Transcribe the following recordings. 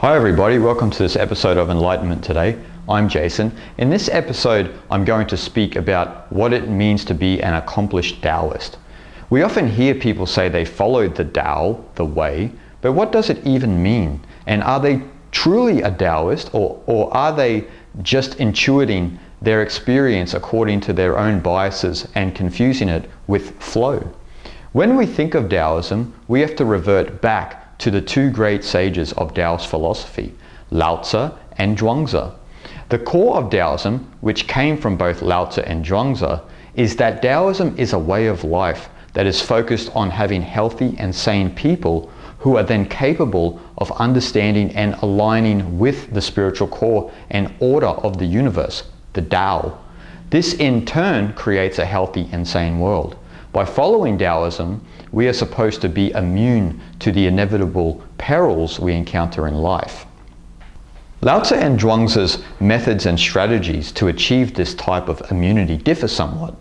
Hi everybody, welcome to this episode of Enlightenment Today. I'm Jason. In this episode, I'm going to speak about what it means to be an accomplished Taoist. We often hear people say they followed the Tao, the way, but what does it even mean? And are they truly a Taoist, or are they just intuiting their experience according to their own biases and confusing it with flow? When we think of Taoism, we have to revert back to the two great sages of Taoist philosophy, Lao-tzu and Zhuangzi. The core of Taoism, which came from both Lao-tzu and Zhuangzi, is that Taoism is a way of life that is focused on having healthy and sane people who are then capable of understanding and aligning with the spiritual core and order of the universe, the Tao. This in turn creates a healthy and sane world. By following Taoism, we are supposed to be immune to the inevitable perils we encounter in life. Lao-tzu and Zhuangzi's methods and strategies to achieve this type of immunity differ somewhat.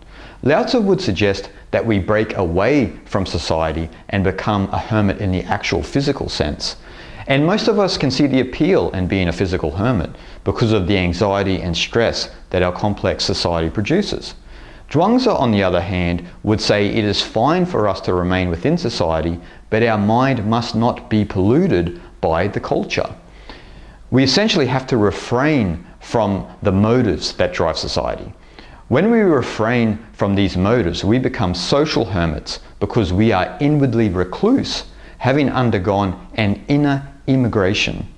Lao-tzu would suggest that we break away from society and become a hermit in the actual physical sense. And most of us can see the appeal in being a physical hermit because of the anxiety and stress that our complex society produces. Zhuangzi, on the other hand, would say it is fine for us to remain within society, but our mind must not be polluted by the culture. We essentially have to refrain from the motives that drive society. When we refrain from these motives, we become social hermits because we are inwardly recluse, having undergone an inner immigration.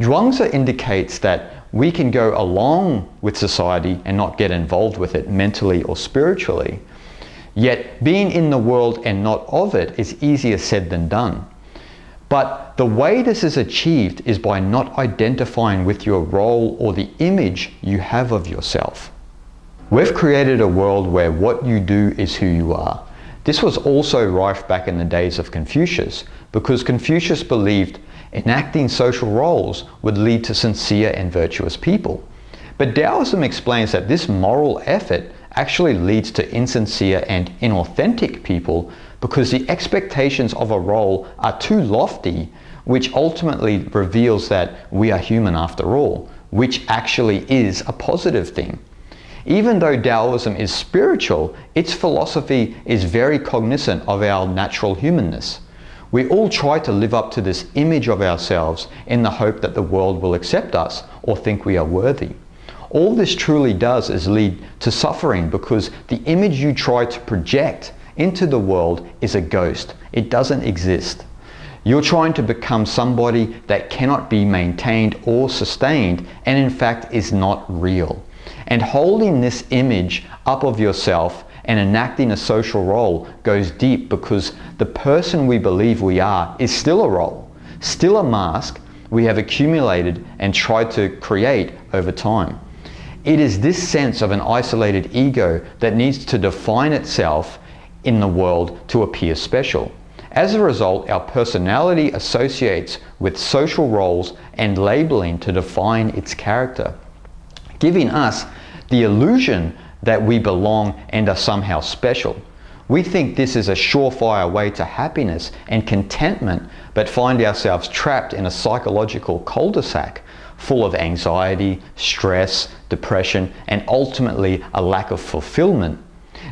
Zhuangzi indicates that we can go along with society and not get involved with it mentally or spiritually. Yet being in the world and not of it is easier said than done. But the way this is achieved is by not identifying with your role or the image you have of yourself. We've created a world where what you do is who you are. This was also rife back in the days of Confucius, because Confucius believed enacting social roles would lead to sincere and virtuous people. But Taoism explains that this moral effort actually leads to insincere and inauthentic people because the expectations of a role are too lofty, which ultimately reveals that we are human after all, which actually is a positive thing. Even though Taoism is spiritual, its philosophy is very cognizant of our natural humanness. We all try to live up to this image of ourselves in the hope that the world will accept us or think we are worthy. All this truly does is lead to suffering because the image you try to project into the world is a ghost. It doesn't exist. You're trying to become somebody that cannot be maintained or sustained and in fact is not real. And holding this image up of yourself and enacting a social role goes deep because the person we believe we are is still a role, still a mask we have accumulated and tried to create over time. It is this sense of an isolated ego that needs to define itself in the world to appear special. As a result, our personality associates with social roles and labeling to define its character, giving us the illusion that we belong and are somehow special. We think this is a surefire way to happiness and contentment, but find ourselves trapped in a psychological cul-de-sac full of anxiety, stress, depression, and ultimately a lack of fulfillment.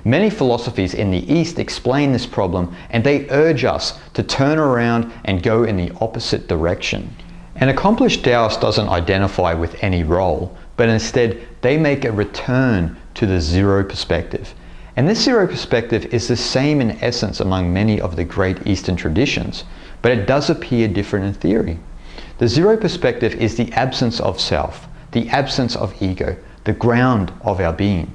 Many philosophies in the East explain this problem, and they urge us to turn around and go in the opposite direction. An accomplished Taoist doesn't identify with any role, but instead they make a return to the zero perspective. And this zero perspective is the same in essence among many of the great Eastern traditions, but it does appear different in theory. The zero perspective is the absence of self, the absence of ego, the ground of our being.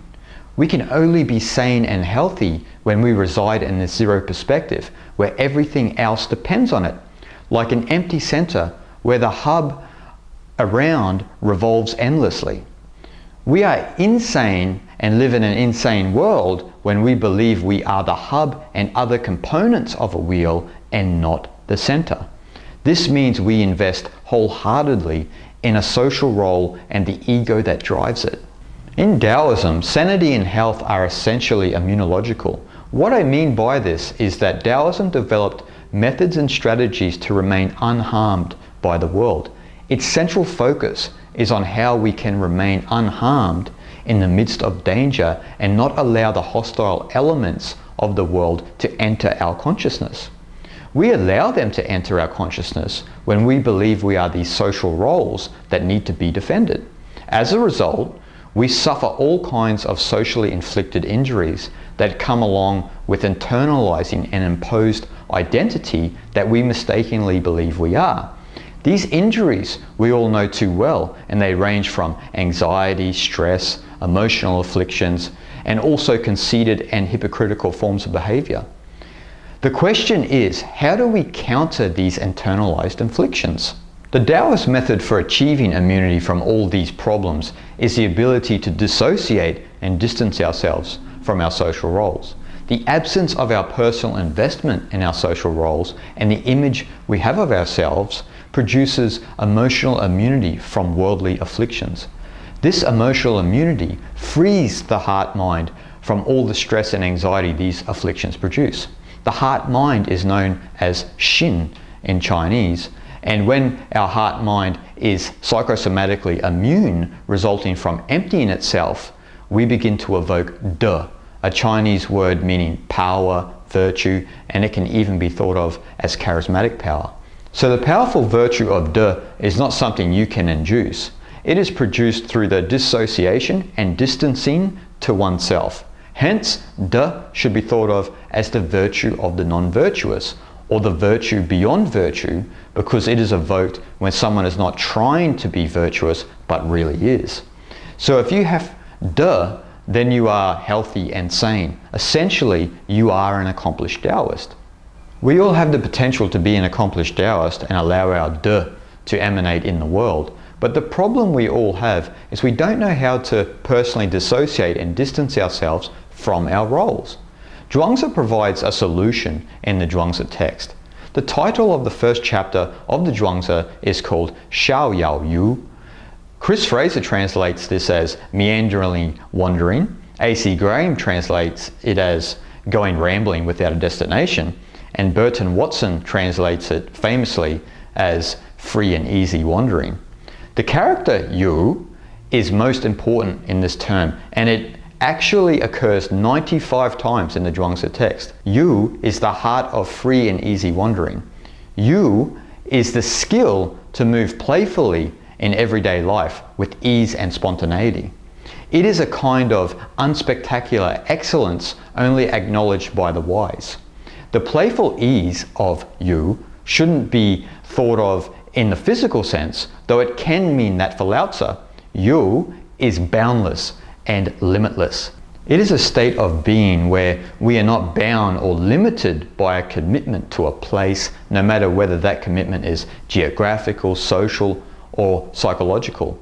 We can only be sane and healthy when we reside in this zero perspective, where everything else depends on it, like an empty center where the hub around revolves endlessly. We are insane and live in an insane world when we believe we are the hub and other components of a wheel and not the center. This means we invest wholeheartedly in a social role and the ego that drives it. In Taoism, sanity and health are essentially immunological. What I mean by this is that Taoism developed methods and strategies to remain unharmed by the world. Its central focus is on how we can remain unharmed in the midst of danger and not allow the hostile elements of the world to enter our consciousness. We allow them to enter our consciousness when we believe we are these social roles that need to be defended. As a result, we suffer all kinds of socially inflicted injuries that come along with internalizing an imposed identity that we mistakenly believe we are. These injuries we all know too well, and they range from anxiety, stress, emotional afflictions, and also conceited and hypocritical forms of behavior. The question is, how do we counter these internalized afflictions? The Taoist method for achieving immunity from all these problems is the ability to dissociate and distance ourselves from our social roles. The absence of our personal investment in our social roles and the image we have of ourselves produces emotional immunity from worldly afflictions. This emotional immunity frees the heart-mind from all the stress and anxiety these afflictions produce. The heart-mind is known as Xin in Chinese, and when our heart-mind is psychosomatically immune, resulting from emptying itself, we begin to evoke De, a Chinese word meaning power, virtue, and it can even be thought of as charismatic power. So the powerful virtue of De is not something you can induce. It is produced through the dissociation and distancing to oneself. Hence, De should be thought of as the virtue of the non-virtuous, or the virtue beyond virtue, because it is evoked when someone is not trying to be virtuous, but really is. So if you have De, then you are healthy and sane. Essentially, you are an accomplished Taoist. We all have the potential to be an accomplished Taoist and allow our De to emanate in the world. But the problem we all have is we don't know how to personally dissociate and distance ourselves from our roles. Zhuangzi provides a solution in the Zhuangzi text. The title of the first chapter of the Zhuangzi is called Xiao Yao Yu. Chris Fraser translates this as meanderingly wandering. A.C. Graham translates it as going rambling without a destination. And Burton Watson translates it famously as free and easy wandering. The character Yu is most important in this term, and it actually occurs 95 times in the Zhuangzi text. Yu is the heart of free and easy wandering. Yu is the skill to move playfully in everyday life with ease and spontaneity. It is a kind of unspectacular excellence only acknowledged by the wise. The playful ease of Yu shouldn't be thought of in the physical sense, though it can mean that for Lao-tzu, Yu is boundless and limitless. It is a state of being where we are not bound or limited by a commitment to a place, no matter whether that commitment is geographical, social, or psychological.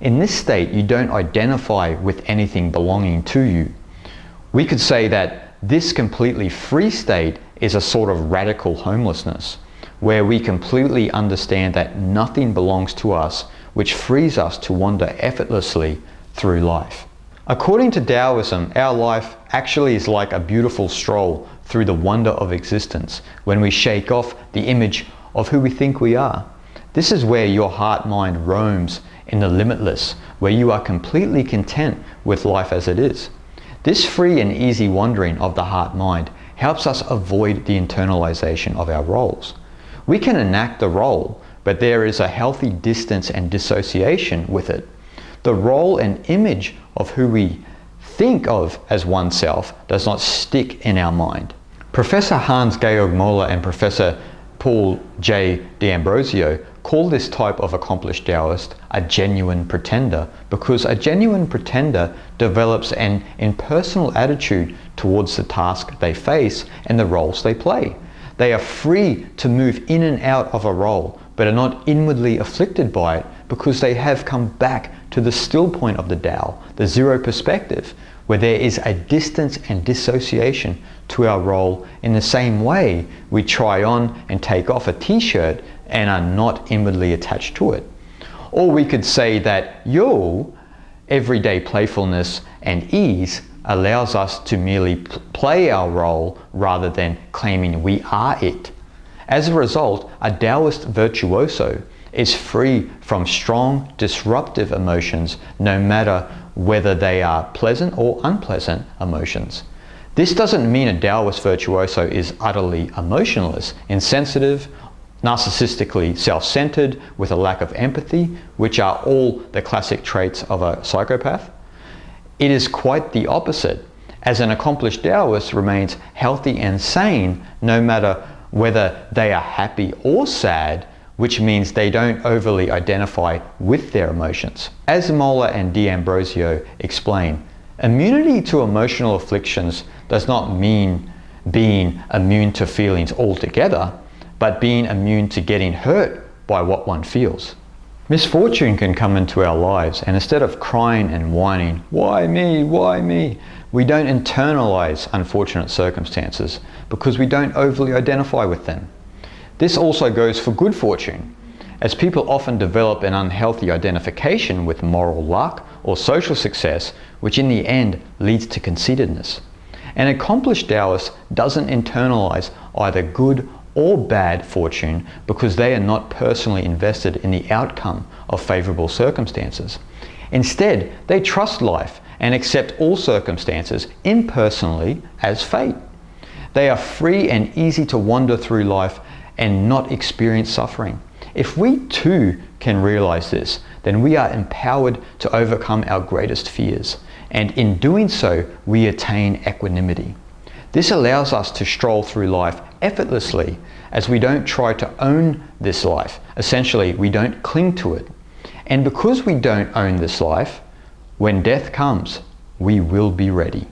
In this state, you don't identify with anything belonging to you. We could say that this completely free state is a sort of radical homelessness, where we completely understand that nothing belongs to us, which frees us to wander effortlessly through life. According to Taoism, our life actually is like a beautiful stroll through the wonder of existence when we shake off the image of who we think we are. This is where your heart-mind roams in the limitless, where you are completely content with life as it is. This free and easy wandering of the heart-mind helps us avoid the internalization of our roles. We can enact the role, but there is a healthy distance and dissociation with it. The role and image of who we think of as oneself does not stick in our mind. Professor Hans-Georg Moeller and Professor Paul J. D'Ambrosio call this type of accomplished Taoist a genuine pretender, because a genuine pretender develops an impersonal attitude towards the task they face and the roles they play. They are free to move in and out of a role, but are not inwardly afflicted by it, because they have come back to the still point of the Tao, the zero perspective, where there is a distance and dissociation to our role in the same way we try on and take off a t-shirt and are not inwardly attached to it. Or we could say that Yu, everyday playfulness and ease, allows us to merely play our role rather than claiming we are it. As a result, a Taoist virtuoso is free from strong, disruptive emotions, no matter whether they are pleasant or unpleasant emotions. This doesn't mean a Taoist virtuoso is utterly emotionless, insensitive, narcissistically self-centered, with a lack of empathy, which are all the classic traits of a psychopath. It is quite the opposite, as an accomplished Taoist remains healthy and sane no matter whether they are happy or sad, which means they don't overly identify with their emotions. As Mola and D'Ambrosio explain, immunity to emotional afflictions does not mean being immune to feelings altogether, but being immune to getting hurt by what one feels. Misfortune can come into our lives, and instead of crying and whining, "Why me? Why me?" we don't internalize unfortunate circumstances because we don't overly identify with them. This also goes for good fortune, as people often develop an unhealthy identification with moral luck or social success, which in the end leads to conceitedness. An accomplished Taoist doesn't internalize either good or bad fortune because they are not personally invested in the outcome of favorable circumstances. Instead, they trust life and accept all circumstances impersonally as fate. They are free and easy to wander through life and not experience suffering. If we too can realize this, then we are empowered to overcome our greatest fears, and in doing so, we attain equanimity. This allows us to stroll through life effortlessly, as we don't try to own this life. Essentially, we don't cling to it. And because we don't own this life, when death comes, we will be ready.